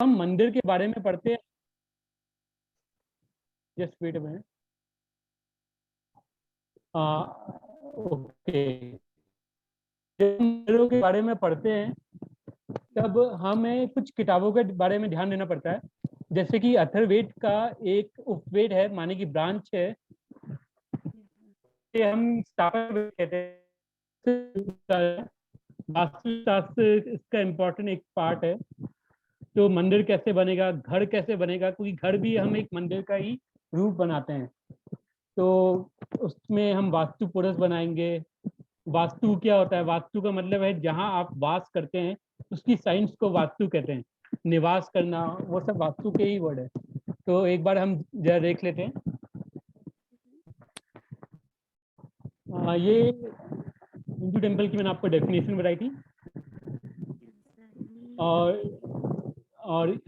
हम मंदिर के बारे में पढ़ते हैं। Just wait a minute. Okay, जब हम मंदिरों के बारे में पढ़ते हैं तब हमें कुछ किताबों के बारे में ध्यान देना पड़ता है। जैसे कि अथर्ववेद का एक उपवेद है, माने की ब्रांच है, ये हम स्थापना वेद कहते हैं। वास्तुशास्त्र इसका इम्पोर्टेंट एक पार्ट है। तो मंदिर कैसे बनेगा, घर कैसे बनेगा, क्योंकि घर भी हम एक मंदिर का ही रूप बनाते हैं। तो उसमें हम वास्तु पुरुष बनाएंगे। वास्तु क्या होता है? वास्तु का मतलब है जहाँ आप वास करते हैं, उसकी साइंस को वास्तु कहते हैं। निवास करना, वो सब वास्तु के ही वर्ड है। तो एक बार हम जरा देख लेते हैं। ये हिंदू टेम्पल की मैंने आपको डेफिनेशन बताई थी। और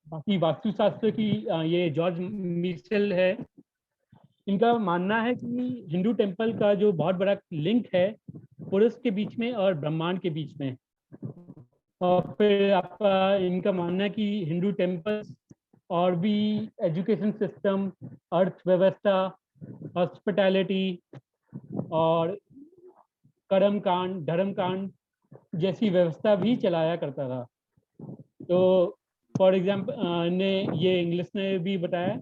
बाकी वास्तुशास्त्र की ये जॉर्ज मिशेल है। इनका मानना है कि हिंदू टेम्पल का जो बहुत बड़ा लिंक है पुरुष के बीच में और ब्रह्मांड के बीच में। और फिर आपका इनका मानना है कि हिंदू टेम्पल्स और भी एजुकेशन सिस्टम, अर्थव्यवस्था, हॉस्पिटैलिटी और कर्म कांड, धर्म कांड जैसी व्यवस्था भी चलाया करता था। तो फॉर एग्जाम्पल ने ये इंग्लिश ने भी बताया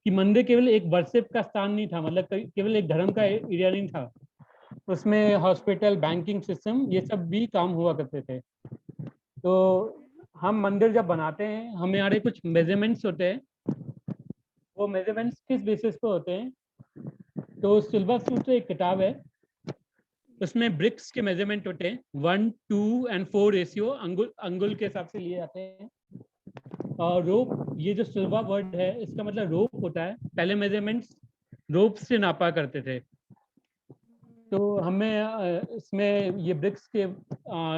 कि मंदिर केवल एक वर्शिप का स्थान नहीं था, मतलब केवल एक धर्म का एरिया नहीं था। उसमें हॉस्पिटल, बैंकिंग सिस्टम, ये सब भी काम हुआ करते थे। तो हम मंदिर जब बनाते हैं, हमारे कुछ मेजरमेंट्स होते हैं। वो मेजरमेंट्स किस बेसिस पे होते हैं? तो सिल्वर सूत्र एक किताब है, उसमें ब्रिक्स के मेजरमेंट होते हैं। 1, 2 और 4 रेशियो अंगुल के हिसाब से लिए जाते हैं। और रोप, ये जो सिल्वर वर्ड है इसका मतलब रोप होता है। पहले मेजरमेंट्स रोप से नापा करते थे। तो हमें इसमें ये ब्रिक्स के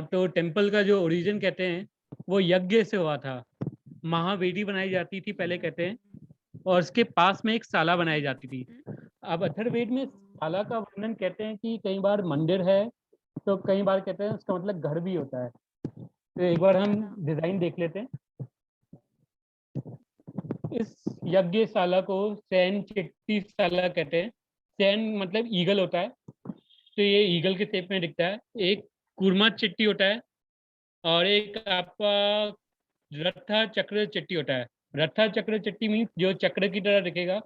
तो टेम्पल का जो ओरिजिन कहते हैं वो यज्ञ से हुआ था। महावेदी बनाई जाती थी पहले कहते हैं, और उसके पास में एक साला बनाई जाती थी। अब अथर्ववेद में साला का वर्णन कहते हैं कि कई बार मंदिर है, तो कई बार कहते हैं उसका मतलब घर भी होता है। तो एक बार हम डिजाइन देख लेते हैं। इस यज्ञशाला को सैन चिट्टी शाला कहते हैं। सैन मतलब ईगल होता है, तो ये ईगल के शेप में दिखता है। एक कूर्मा चिट्टी होता है, और एक आपका रथा चक्र चिट्टी होता है। रथा चक्र चिट्टी मीन्स जो चक्र की तरह दिखेगा,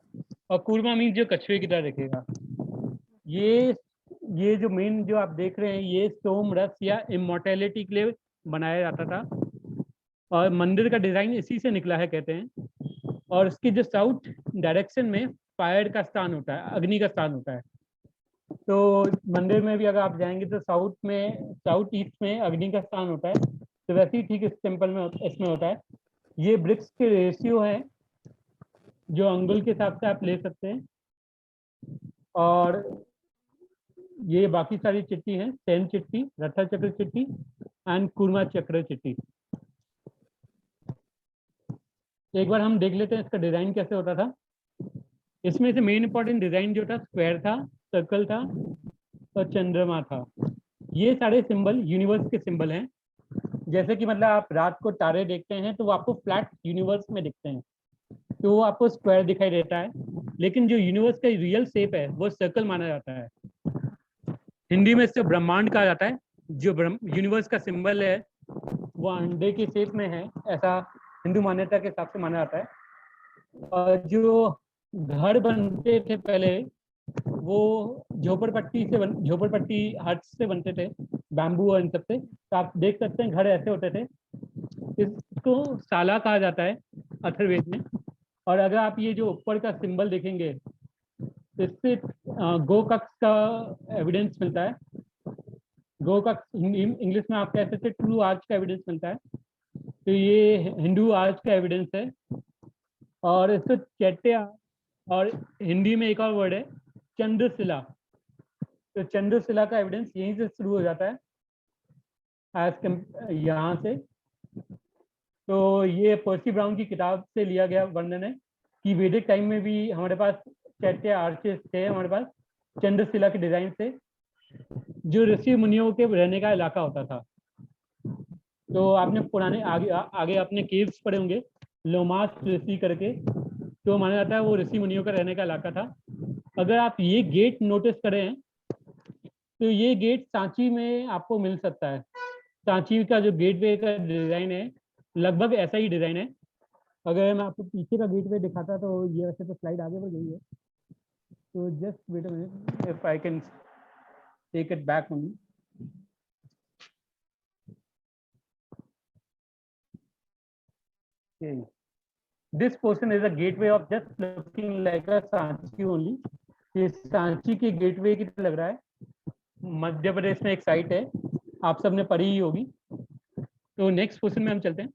और कूर्मा मीन्स जो कछुए की तरह दिखेगा। ये ये जो मेन जो आप देख रहे हैं, ये सोम रस या इमोर्टैलिटी के लिए बनाया जाता था, और मंदिर का डिजाइन इसी से निकला है कहते हैं। और इसके जो साउथ डायरेक्शन में फायर का स्थान होता है, अग्नि का स्थान होता है। तो मंदिर में भी अगर आप जाएंगे तो साउथ ईस्ट में अग्नि का स्थान होता है। तो वैसे ही ठीक इस टेम्पल में इसमें होता है। ये ब्रिक्स के रेशियो है जो अंगुल के हिसाब से आप ले सकते हैं। और ये बाकी सारी चिट्ठी हैं, सैन चिट्टी, रथा चक्र चिट्टी एंड कुर्मा चक्र चिट्टी। एक बार हम देख लेते हैं इसका डिजाइन कैसे होता था। इसमें से मेन इंपॉर्टेंट डिजाइन जो था, स्क्वायर था, सर्कल था और चंद्रमा था। ये सारे सिंबल यूनिवर्स के सिंबल हैं। जैसे कि मतलब आप रात को तारे देखते हैं तो वो आपको फ्लैट यूनिवर्स में दिखते हैं, तो वो आपको स्क्वायर दिखाई देता है। लेकिन जो यूनिवर्स का रियल शेप है वो सर्कल माना जाता है। हिंदी में इससे ब्रह्मांड कहा जाता है। जो यूनिवर्स का सिंबल है वो अंडे के शेप में है, ऐसा हिंदू मान्यता के हिसाब से माना जाता है। और जो घर बनते थे पहले, वो झोपड़पट्टी हट से बनते थे, बैम्बू और इन सब से। तो आप देख सकते हैं घर ऐसे होते थे। इसको साला कहा जाता है अथर्ववेद में। और अगर आप ये जो ऊपर का सिंबल देखेंगे, इससे गोकक्ष का एविडेंस मिलता है। गोकक्ष इंग्लिश में आप कह सकते हैं ट्रू आर्च का एविडेंस मिलता है। तो ये हिंदू आर्च का एविडेंस है। और इसको चैत्य, और हिंदी में एक और वर्ड है चंद्रशिला। तो चंद्रशिला का एविडेंस यहीं से शुरू हो जाता है, यहाँ से। तो ये पर्सी ब्राउन की किताब से लिया गया वर्णन है कि वैदिक टाइम में भी हमारे पास चैत्य आर्चेस थे हमारे पास, चंद्रशिला के डिजाइन से, जो ऋषि मुनियों के रहने का इलाका होता था। तो आपने पुराने आगे आपने केव्स पढ़े होंगे, लोमास ऋषि करके, तो माना जाता है वो ऋषि मुनियों का रहने का इलाका था। अगर आप ये गेट नोटिस करें तो ये गेट सांची में आपको मिल सकता है। सांची का जो गेटवे का डिजाइन है लगभग ऐसा ही डिजाइन है। अगर मैं आपको पीछे का गेटवे दिखाता तो ये वैसे तो स्लाइड आगे बढ़ गई है, तो just wait a minute if I can take it back only. This portion is a gateway of just looking like a Sanchi only. ये सांची के गेटवे की तरह लग रहा है। मध्य प्रदेश में एक साइट है, आप सबने पढ़ी ही होगी। तो नेक्स्ट क्वेश्चन में हम चलते हैं।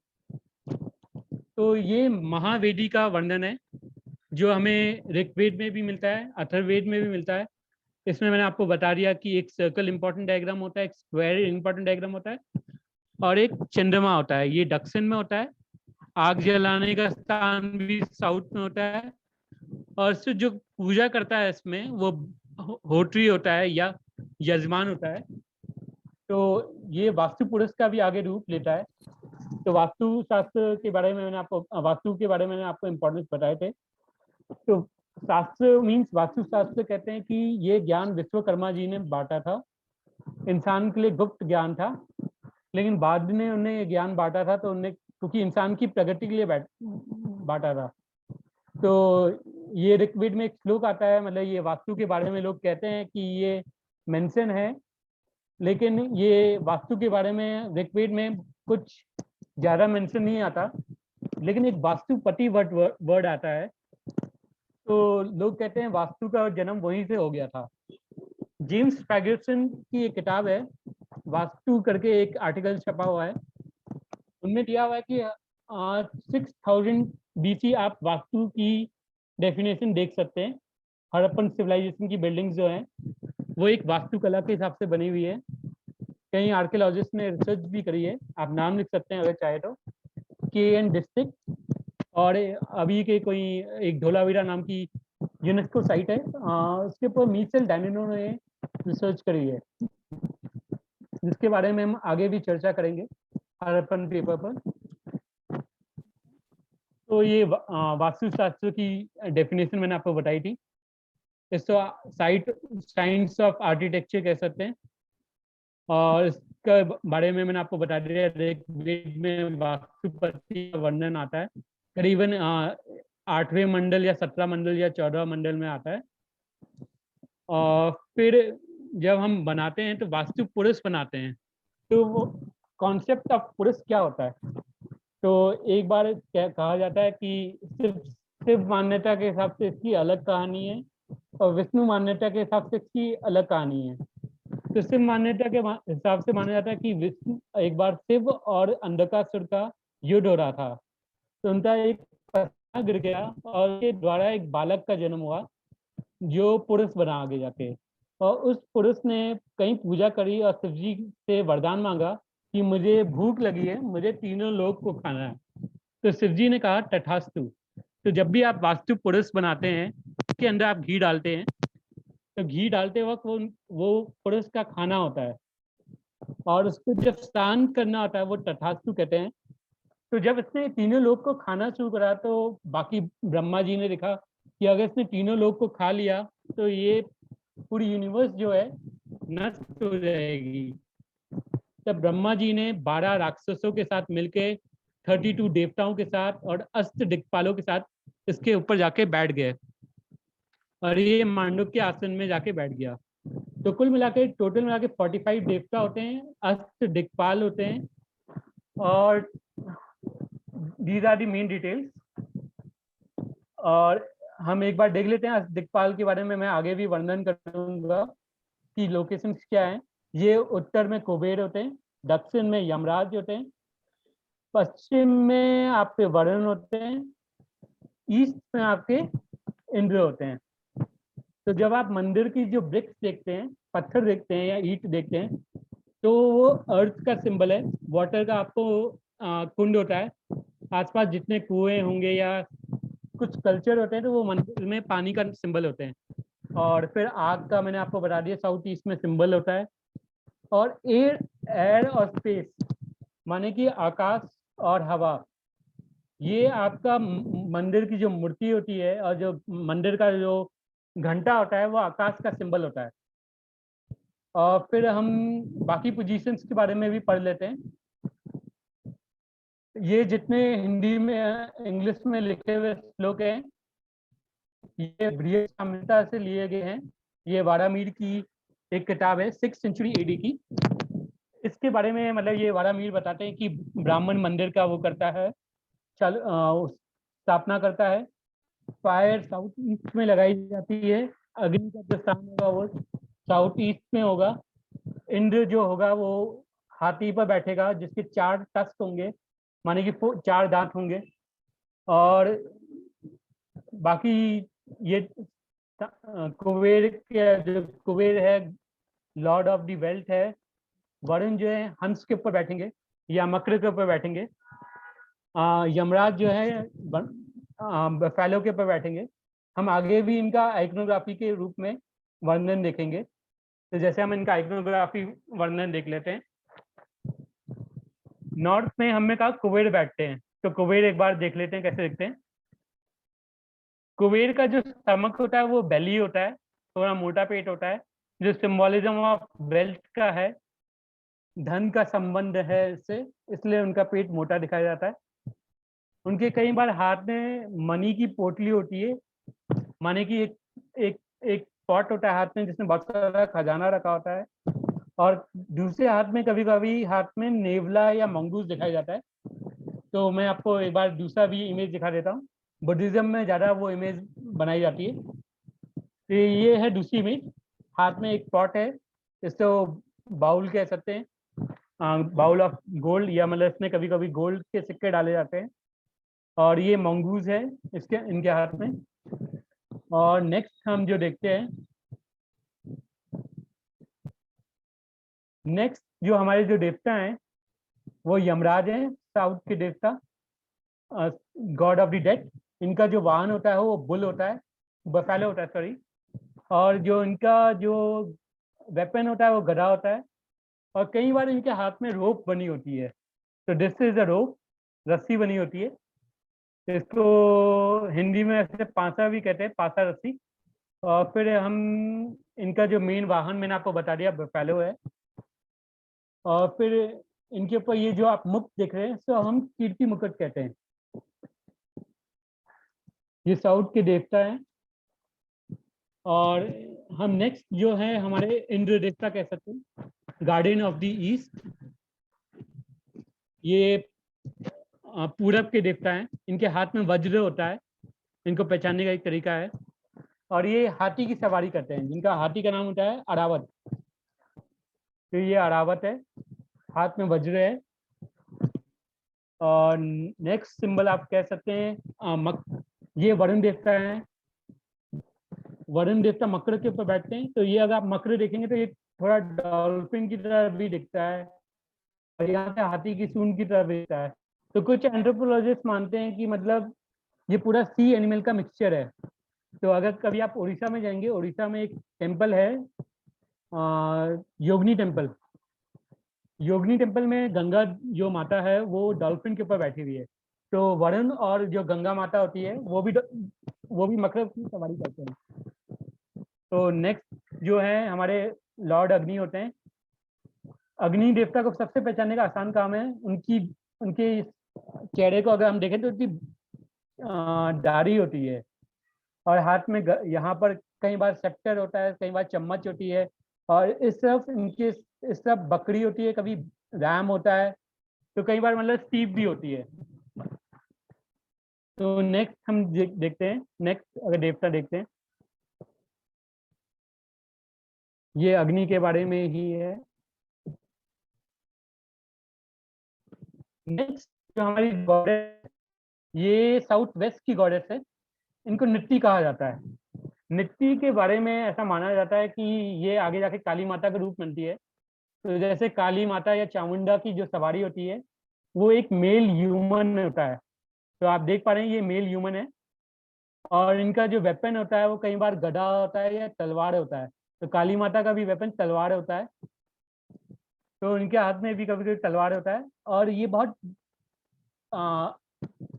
तो ये महावेदी का वर्णन है जो हमें ऋग्वेद में भी मिलता है, अथर्ववेद में भी मिलता है। इसमें मैंने आपको बता दिया कि एक सर्कल इंपॉर्टेंट डायग्राम होता है, एक स्क्वायर इंपॉर्टेंट डायग्राम होता है, और एक चंद्रमा होता है। ये दक्षिण में होता है। आग जलाने का स्थान भी साउथ में होता है। और सिर्फ जो पूजा करता है इसमें वो होट्री होता है या यजमान होता है। तो ये वास्तु पुरुष का भी आगे रूप लेता है। तो वास्तु शास्त्र के बारे में मैंने आपको वास्तु के बारे में मैंने आपको इम्पोर्टेंस बताए थे। तो शास्त्र मीन्स वास्तु शास्त्र कहते हैं कि ये ज्ञान विश्वकर्मा जी ने बांटा था। इंसान के लिए गुप्त ज्ञान था, लेकिन बाद में उन्हें ये ज्ञान बांटा था तो उन्हें, क्योंकि इंसान की प्रगति के लिए बांटा था। तो ये ऋग्वेद में एक श्लोक आता है, मतलब ये वास्तु के बारे में लोग कहते हैं कि ये मेंशन है, लेकिन ये वास्तु के बारे में ऋग्वेद में कुछ ज्यादा मेंशन नहीं आता, लेकिन एक वास्तुपति वर्ड आता है। तो लोग कहते हैं वास्तु का जन्म वहीं से हो गया था। जेम्स फर्ग्यूसन की एक किताब है, वास्तु करके एक आर्टिकल छपा हुआ है, उनमें दिया हुआ है कि 6000 BC आप वास्तु की डेफिनेशन देख सकते हैं। हड़प्पन सिविलाइजेशन की बिल्डिंग्स जो हैं वो एक वास्तुकला के हिसाब से बनी हुई है। कई आर्कियोलॉजिस्ट ने रिसर्च भी करी है, आप नाम लिख सकते हैं अगर चाहे तो, KN डिस्ट्रिक्ट। और अभी के कोई एक धोलावीरा नाम की यूनेस्को साइट है, उसके ऊपर मिचेल डैनिनो ने रिसर्च करी है, जिसके बारे में हम आगे भी चर्चा करेंगे हड़प्पन पेपर पर। तो ये वास्तुशास्त्र की डेफिनेशन मैंने आपको बताई थी। इसको साइट साइंस ऑफ आर्किटेक्चर कह सकते हैं। और इसके बारे में मैंने आपको बता दिया, ऋग्वेद में वास्तुपति का वर्णन आता है, करीबन 8वें मंडल या 17 मंडल या 14 मंडल में आता है। और फिर जब हम बनाते हैं तो वास्तु पुरुष बनाते हैं। तो वो कॉन्सेप्ट ऑफ पुरुष क्या होता है? तो एक बार कहा जाता है कि सिर्फ शिव मान्यता के हिसाब से इसकी अलग कहानी है, और विष्णु मान्यता के हिसाब से इसकी अलग कहानी है। तो शिव मान्यता के हिसाब से माना जाता है कि विष्णु, एक बार शिव और अंधकासुर का युद्ध हो रहा था, तो उनका एक पत्थर गिर गया और उसके द्वारा एक बालक का जन्म हुआ जो पुरुष बना आगे जाके। और उस पुरुष ने कहीं पूजा करी और शिव जी से वरदान मांगा कि मुझे भूख लगी है, मुझे तीनों लोग को खाना है। तो शिव जी ने कहा तथास्तु। तो जब भी आप वास्तु पुरुष बनाते हैं उसके अंदर आप घी डालते हैं, तो घी डालते वक्त वो पुरुष का खाना होता है, और उसको जब स्नान करना होता है वो तथास्तु कहते हैं। तो जब इसने तीनों लोग को खाना शुरू करा तो बाकी ब्रह्मा जी ने देखा कि अगर इसने तीनों लोग को खा लिया तो ये पूरी यूनिवर्स जो है नष्ट हो जाएगी। तब ब्रह्मा जी ने 12 राक्षसों के साथ मिलके 32 देवताओं के साथ और अष्ट दिक्पालों के साथ इसके ऊपर जाके बैठ गए, और ये मांडव के आसन में जाके बैठ गया। तो कुल मिला के टोटल मिला के 45 देवता होते हैं, अष्ट दिक्पाल होते हैं, और these are the main details. और हम एक बार देख लेते हैं अष्ट दिक्पाल के बारे में, मैं आगे भी वर्णन करूंगा कि लोकेशन क्या है। ये उत्तर में कुबेर होते हैं, दक्षिण में यमराज होते हैं, पश्चिम में आपके वरुण होते हैं, ईस्ट में आपके इंद्र होते हैं। तो जब आप मंदिर की जो ब्रिक्स देखते हैं, पत्थर देखते हैं या ईंट देखते हैं, तो वो अर्थ का सिंबल है। वाटर का आपको कुंड होता है, आसपास जितने कुएं होंगे या कुछ कल्चर होते हैं तो वो मंदिर में पानी का सिंबल होते हैं। और फिर आग का मैंने आपको बता दिया, साउथ ईस्ट में सिंबल होता है। और एयर और स्पेस, माने कि आकाश और हवा, ये आपका मंदिर की जो मूर्ति होती है और जो मंदिर का जो घंटा होता है वो आकाश का सिंबल होता है। और फिर हम बाकी पोजीशंस के बारे में भी पढ़ लेते हैं। ये जितने हिंदी में इंग्लिश में लिखे हुए श्लोक हैं ये बृहद संहिता से लिए गए हैं। ये वारामीर की एक किताब है 6th सेंचुरी एडी की। इसके बारे में मतलब ये वारामीर बताते हैं कि ब्राह्मण मंदिर का वो करता है, स्थापना करता है। फायर साउथ ईस्ट में लगाई जाती है। अग्नि का जो स्थान होगा वो साउथ ईस्ट में होगा। इंद्र जो होगा वो हाथी पर बैठेगा जिसके 4 टस्क होंगे, माने कि 4 दांत होंगे। और बाकी ये कुबेर के जो कुबेर है लॉर्ड ऑफ द वेल्थ है। वरुण जो है हंस के ऊपर बैठेंगे या मकर के ऊपर बैठेंगे। यमराज जो है फैलो के ऊपर बैठेंगे। हम आगे भी इनका आइकनोग्राफी के रूप में वर्णन देखेंगे। तो जैसे हम इनका आइकनोग्राफी वर्णन देख लेते हैं। नॉर्थ में हमने कहा कुबेर बैठते हैं, तो कुबेर एक बार देख लेते हैं कैसे दिखते हैं। कुबेर का जो स्टमक होता है वो बेली होता है, थोड़ा मोटा पेट होता है, जो सिंबोलिज्म ऑफ वेल्थ का है, धन का संबंध है इससे, इसलिए उनका पेट मोटा दिखाया जाता है। उनके कई बार हाथ में मनी की पोटली होती है, माने कि एक एक एक पॉट होता है हाथ में जिसमें बहुत सारा खजाना रखा होता है। और दूसरे हाथ में कभी कभी हाथ में नेवला या मंगूस दिखाया जाता है। तो मैं आपको एक बार दूसरा भी इमेज दिखा देता हूँ। बुद्धिज्म में ज़्यादा वो इमेज बनाई जाती है। तो ये है दूसरी इमेज। हाथ में एक पॉट है, इसको बाउल कह सकते हैं, बाउल ऑफ गोल्ड, या मतलब इसमें कभी कभी गोल्ड के सिक्के डाले जाते हैं। और ये मंगूज है इसके इनके हाथ में। और नेक्स्ट हम जो देखते हैं, नेक्स्ट जो हमारे जो देवता हैं वो यमराज हैं, साउथ के देवता, गॉड ऑफ द डेड। इनका जो वाहन होता है वो बुल होता है, बफेलो होता है सॉरी। और जो इनका जो वेपन होता है वो गदा होता है। और कई बार इनके हाथ में रोप बनी होती है, तो दिस इज अ रोप, रस्सी बनी होती है। इसको हिंदी में ऐसे पासा भी कहते हैं, पासा रस्सी। और फिर हम इनका जो मेन वाहन मैंने आपको बता दिया बफेलो है। और फिर इनके ऊपर ये जो आप मुकुट देख रहे हैं इसको हम कीर्ति मुकुट कहते हैं। ये साउथ के देवता हैं। और हम नेक्स्ट जो है हमारे इंद्र देवता कह सकते हैं, गार्डियन ऑफ द ईस्ट। ये पूरब के देवता हैं। इनके हाथ में वज्र होता है, इनको पहचानने का एक तरीका है। और ये हाथी की सवारी करते हैं, जिनका हाथी का नाम होता है अरावत। तो ये अरावत है, हाथ में वज्र है। और नेक्स्ट सिंबल आप कह सकते हैं ये वरुण देवता है। वरुण देवता मकर के ऊपर बैठते हैं। तो ये अगर आप मकर देखेंगे तो ये थोड़ा डॉल्फिन की तरह भी दिखता है, और यहाँ पे हाथी की सूंड की तरह भी दिखता है। तो कुछ एंथ्रोपोलॉजिस्ट मानते हैं कि मतलब ये पूरा सी एनिमल का मिक्सचर है। तो अगर कभी आप उड़ीसा में जाएंगे, उड़ीसा में एक टेम्पल है योगिनी टेम्पल। योगिनी टेम्पल में गंगा जो माता है वो डॉल्फिन के ऊपर बैठी हुई है। तो वरुण और जो गंगा माता होती है वो भी मकर की सवारी करते हैं। तो नेक्स्ट जो है हमारे लॉर्ड अग्नि होते हैं। अग्नि देवता को सबसे पहचानने का आसान काम है, उनके चेहरे को अगर हम देखें तो उनकी दाढ़ी होती है। और हाथ में यहाँ पर कई बार सेक्टर होता है, कई बार चम्मच होती है। और इस तरफ इनके इस तरफ बकरी होती है, कभी रैम होता है, तो कई बार मतलब स्टीप भी होती है। तो नेक्स्ट हम देखते हैं, नेक्स्ट अगर देवता देखते हैं, ये अग्नि के बारे में ही है। नेक्स्ट जो हमारी गॉडेस, ये साउथ वेस्ट की गॉडेस है। इनको नित्ति कहा जाता है। नित्ति के बारे में ऐसा माना जाता है कि ये आगे जाके काली माता का रूप मिलती है। तो जैसे काली माता या चामुंडा की जो सवारी होती है वो एक मेल ह्यूमन होता है। तो आप देख पा रहे हैं ये मेल ह्यूमन है। और इनका जो वेपन होता है वो कई बार गदा होता है या तलवार होता है। तो काली माता का भी वेपन तलवार होता है। तो इनके हाथ में भी कभी कभी तलवार होता है, और ये बहुत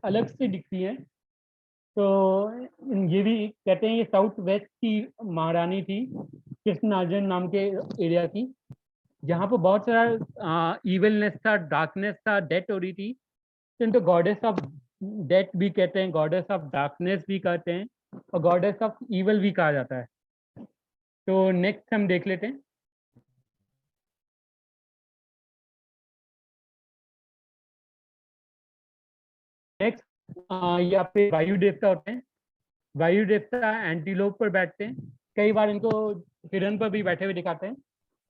अलग से दिखती हैं। तो ये भी कहते हैं ये साउथ वेस्ट की महारानी थी, कृष्णनाजन नाम के एरिया की, जहाँ पर बहुत सारा इविलनेस था, डार्कनेस था, डेथ हो रही थी। तो इनको गॉडेस ऑफ डेथ भी कहते हैं, गॉडेस ऑफ डार्कनेस भी कहते हैं, और गॉडेस ऑफ इवल भी कहा जाता है। तो नेक्स्ट हम देख लेते हैं। नेक्स्ट यहाँ पे वायु देवता होते हैं। वायु देवता एंटीलोप पर बैठते हैं, कई बार इनको हिरन पर भी बैठे हुए दिखाते हैं।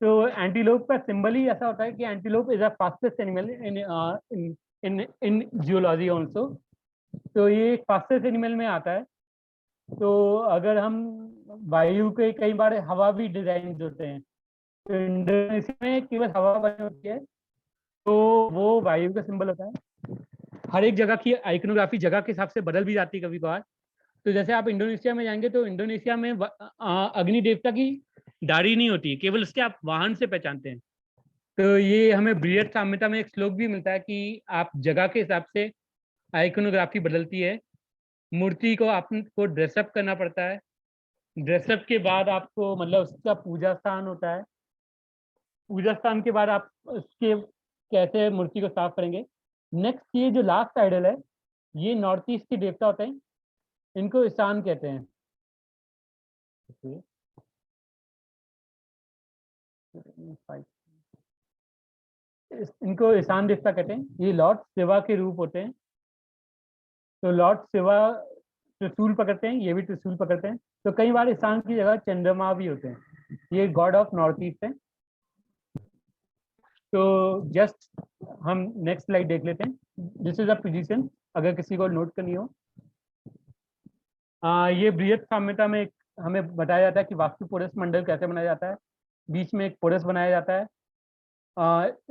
तो एंटीलोप का सिंबल ही ऐसा होता है कि antelope is the fastest animal in in in geology also. तो ये फास्टेस्ट एनिमल में आता है। तो अगर हम वायु के, कई बार हवा भी डिजाइन होते हैं, तो इंडोनेशिया में केवल हवा बनी होती है, तो वो वायु का सिंबल होता है। हर एक जगह की आइकनोग्राफी जगह के हिसाब से बदल भी जाती है कभी कभार। तो जैसे आप इंडोनेशिया में जाएंगे तो इंडोनेशिया में अग्नि देवता की दाढ़ी नहीं होती, केवल उसके आप वाहन से पहचानते हैं। तो ये हमें बृहत संहिता में एक श्लोक भी मिलता है कि आप जगह के हिसाब से आइकनोग्राफी बदलती है। मूर्ति को आपको ड्रेसअप करना पड़ता है, ड्रेसअप के बाद आपको मतलब उसका पूजा स्थान होता है, पूजा स्थान के बाद आप उसके कैसे मूर्ति को साफ करेंगे। नेक्स्ट ये जो लास्ट आइडल है, ये नॉर्थ ईस्ट के देवता होते हैं, इनको ईशान कहते हैं। इनको ईशान देवता कहते हैं। ये लॉर्ड शिवा के रूप होते हैं। तो लॉर्ड शिवा त्रिशूल पकड़ते हैं, ये भी त्रिशूल पकड़ते हैं। तो कई बार ईशान की जगह चंद्रमा भी होते हैं। ये गॉड ऑफ नॉर्थ ईस्ट है। तो जस्ट हम नेक्स्ट स्लाइड देख लेते हैं। दिस इज अ पोजीशन, अगर किसी को नोट करनी हो। ये बृहत संहिता में हमें बताया जाता है कि वास्तु पोरस मंडल कैसे बनाया जाता है। बीच में एक पोरस बनाया जाता है।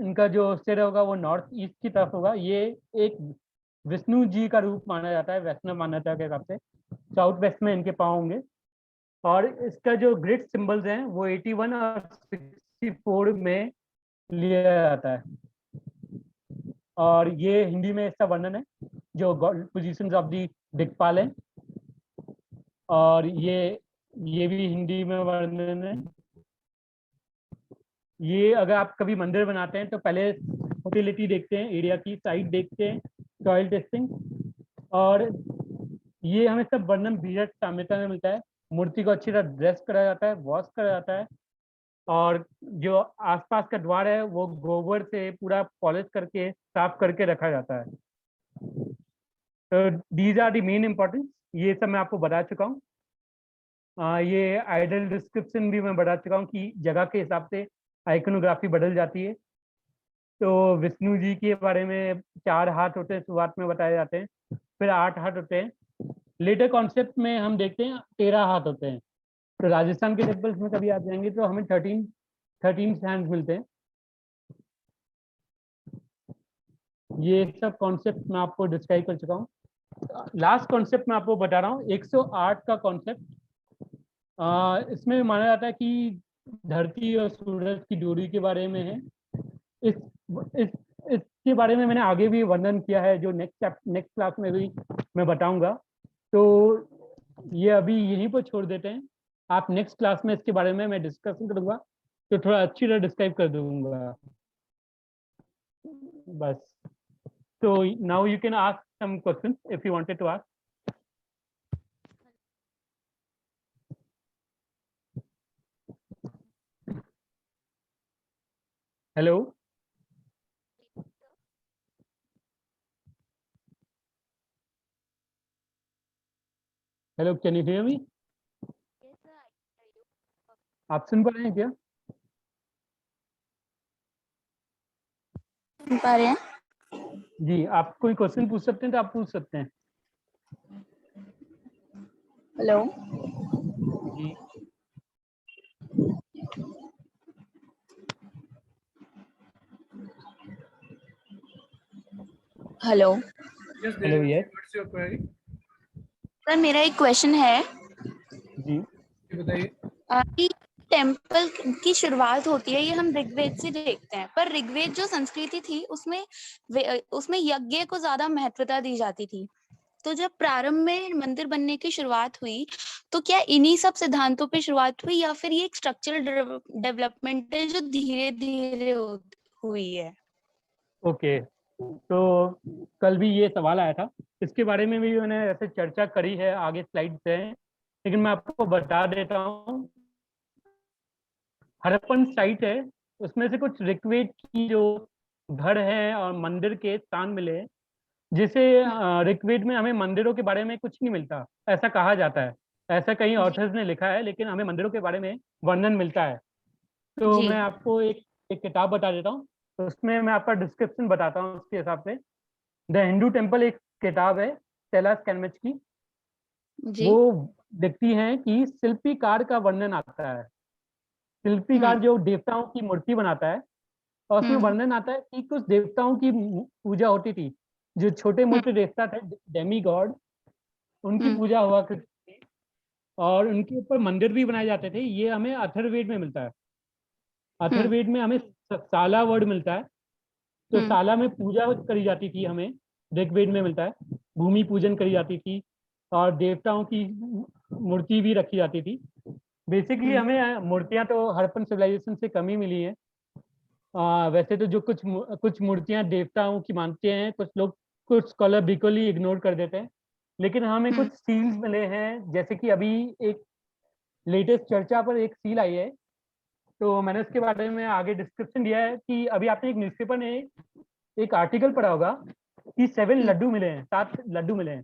इनका जो सिर होगा वो नॉर्थ ईस्ट की तरफ होगा। ये एक विष्णु जी का रूप माना जाता है वैष्णव मान्यता के हिसाब से। साउथ वेस्ट में इनके पाँव होंगे। और इसका जो ग्रिड सिंबल्स हैं वो 81 और 64 में लिया जाता है। और ये हिंदी में इसका वर्णन है, जो पोजीशंस ऑफ दी दिक्पाल है। और ये भी हिंदी में वर्णन है। ये अगर आप कभी मंदिर बनाते हैं तो पहले फर्टिलिटी देखते हैं, एरिया की साइट देखते हैं, सॉइल टेस्टिंग, और ये हमें सब वर्णन बृहत संहिता में मिलता है। मूर्ति को अच्छी तरह ड्रेस करा जाता है, वॉश करा जाता है, और जो आसपास का द्वार है वो गोबर से पूरा पॉलिश करके साफ करके रखा जाता है। तो these are the main importance. ये सब मैं आपको बता चुका हूँ। ये आइडल डिस्क्रिप्शन भी मैं बता चुका हूँ कि जगह के हिसाब से आइकनोग्राफी बदल जाती है। तो विष्णु जी के बारे में 4 हाथ होते हैं, शुरुआत में बताए जाते हैं, फिर 8 हाथ होते हैं। लेटर कॉन्सेप्ट में हम देखते हैं 13 हाथ होते हैं। तो राजस्थान के टेम्पल्स में कभी आप जाएंगे तो हमें 13 हैंड्स मिलते हैं। ये सब कॉन्सेप्ट मैं आपको डिस्क्राइब कर चुका हूँ। लास्ट कॉन्सेप्ट मैं आपको बता रहा हूँ 108 का कॉन्सेप्ट। इसमें माना जाता है कि धरती और सूरज की दूरी के बारे में है। इस इस इसके बारे में मैंने आगे भी वर्णन किया है, जो नेक्स्ट क्लास में भी मैं बताऊंगा। तो ये अभी यहीं पर छोड़ देते हैं। आप नेक्स्ट क्लास में इसके बारे में मैं डिस्कशन करूंगा, तो थोड़ा अच्छी तरह डिस्क्राइब कर दूंगा बस। तो now you can ask some questions if you wanted to ask. Hello hello, can you hear me? आप सुन पा रहे हैं क्या? सुन पा रहे हैं? जी, आप कोई क्वेश्चन पूछ सकते हैं तो आप पूछ सकते हैं। हेलो जी, हेलो हेलो, यस सर, मेरा एक क्वेश्चन है जी, कि टेम्पल की शुरुआत होती है ये हम ऋग्वेद से देखते हैं, पर ऋग्वेद जो संस्कृति थी उसमें यज्ञ को ज्यादा महत्वता दी जाती थी। तो जब प्रारंभ में मंदिर बनने की शुरुआत हुई, तो क्या इन्हीं सब सिद्धांतों पे शुरुआत हुई या फिर ये एक स्ट्रक्चरल डेवलपमेंट है जो धीरे धीरे हुई है? ओके, तो कल भी ये सवाल आया था, इसके बारे में भी मैंने ऐसे चर्चा करी है, आगे स्लाइड से है, लेकिन मैं आपको बता देता हूँ। हड़प्पन साइट है, उसमें से कुछ ऋग्वेद की जो घर है और मंदिर के स्थान मिले हैं, जिसे ऋग्वेद में हमें मंदिरों के बारे में कुछ नहीं मिलता, ऐसा कहा जाता है। ऐसा कई जी ऑथर्स ने लिखा है, लेकिन हमें मंदिरों के बारे में वर्णन मिलता है। तो जी मैं आपको एक किताब बता देता हूँ, तो उसमें मैं आपका डिस्क्रिप्शन बताता हूँ उसके हिसाब से। द हिंदू टेम्पल एक किताब है स्टेला स्कैनमिच की। जी। वो लिखती हैं कि शिल्पीकार का वर्णन आता है। शिल्पीकार हम्म जो देवताओं की मूर्ति बनाता है, और उसमें हम्म वर्णन आता है कि कुछ देवताओं की पूजा होती थी, जो छोटे हम्म मोटे देवता थे, डेमी गॉड, उनकी हम्म पूजा हुआ करती थी, और उनके ऊपर मंदिर भी बनाए जाते थे। ये हमें अथर्ववेद में मिलता है। हम्म अथर्ववेद में हमें साला वर्ड मिलता है, तो हम्म साला में पूजा करी जाती थी हमें। ऋग्वेद में मिलता है, भूमि पूजन करी जाती थी, और देवताओं की मूर्ति भी रखी जाती थी। बेसिकली हम्म हमें मूर्तियां तो हड़प्पन सिविलाइजेशन से कम ही मिली हैं। वैसे तो जो कुछ मूर्तियां देवताओं की मानते हैं कुछ लोग, कुछ स्कॉलर बिल्कुल ही इग्नोर कर देते हैं, लेकिन हमें हम्म कुछ सील्स मिले हैं। जैसे कि अभी एक लेटेस्ट चर्चा पर एक सील आई है, तो मैंने उसके बारे में आगे डिस्क्रिप्शन दिया है कि अभी आपने एक न्यूज़पेपर में एक आर्टिकल पढ़ा होगा कि 7 हम्म, लड्डू मिले हैं, 7 लड्डू मिले हैं।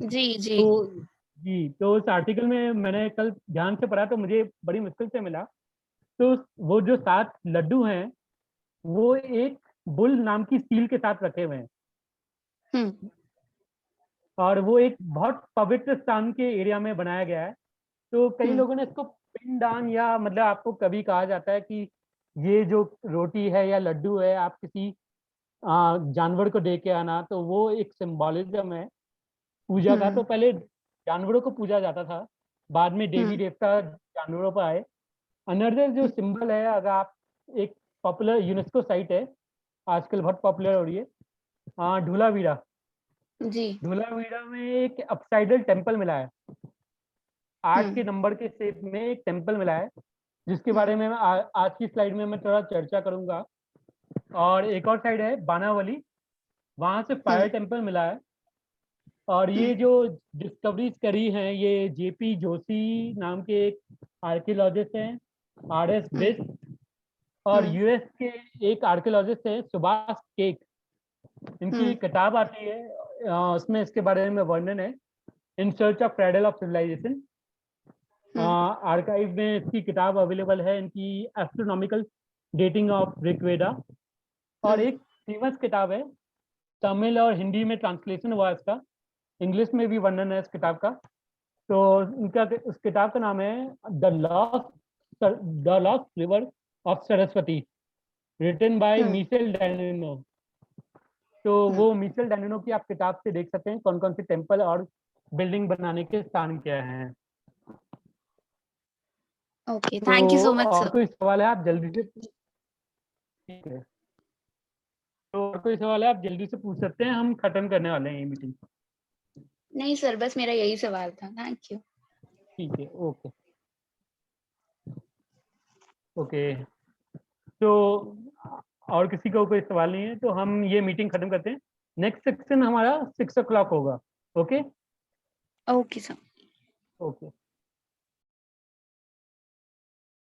जी जी। तो जी, तो उस आर्टिकल में मैंने कल ध्यान से पढ़ा, तो मुझे बड़ी मुश्किल से मिला। तो वो जो 7 लड्डू हैं, वो एक बुल नाम की सील के साथ रखे हुए हैं, हम्म और वो एक बहुत पवित्र स्थान के एरिया में बनाया गया है। तो कई हम्म लोगों ने इसको पिंडदान, या मतलब आपको कभी कहा जाता है कि ये जो रोटी है या लड्डू है, आप किसी जानवर को दे के आना, तो वो एक सिंबॉलिज्म है पूजा का। तो हम्म पहले जानवरों को पूजा जाता था, बाद में देवी हम्म देवता जानवरों पर आए। अनदर जो सिंबल है, अगर आप एक पॉपुलर यूनेस्को साइट है, आजकल बहुत पॉपुलर हो रही है, धूलावीरा। जी। धूलावीरा में एक अपसाइडल टेम्पल मिला है, 8 के हम्म नंबर के शेप में एक टेम्पल मिला है, जिसके हम्म बारे में मैं आज की स्लाइड में मैं थोड़ा चर्चा करूंगा। और एक और साइड है बानावली, वहां से फायर हम्म टेम्पल मिला है। और हम्म ये जो डिस्कवरीज करी हैं, ये जेपी जोशी नाम के एक आर्कियोलॉजिस्ट हैं, RS हम्म बिस्ट, और हम्म यूएस के एक आर्कियोलॉजिस्ट हैं सुभाष केक। इनकी हम्म एक किताब आती है, उसमें इसके बारे में वर्णन है, in search of cradle of civilization. Hmm archive में इसकी किताब अवेलेबल है, इनकी एस्ट्रोनॉमिकल डेटिंग ऑफ ऋग्वेदा। और हम्म एक फेमस किताब है, तमिल और हिंदी में ट्रांसलेशन हुआ इसका, इंग्लिश में भी वर्णन है इस किताब का। तो इनका उस किताब का नाम है the lost river of Saraswati, written by hmm Michel Danino. तो हम्म वो मिशेल डैनिनो की आप किताब से देख सकते हैं कौन कौन से टेम्पल और बिल्डिंग बनाने के स्थान क्या हैं। ओके, तो थैंक यू सो मच और सर। कोई सवाल है आप जल्दी से, ठीक है, तो और कोई सवाल है आप जल्दी से पूछ सकते हैं, हम खत्म करने वाले हैं ये मीटिंग। नहीं सर, बस मेरा यही सवाल था, थैंक यू। ठीक है, ओके। ओके, तो और किसी को कोई सवाल नहीं है, तो हम ये मीटिंग खत्म करते हैं। नेक्स्ट सेक्शन हमारा 6 o'clock होगा। ओके। Okay sir. ओके।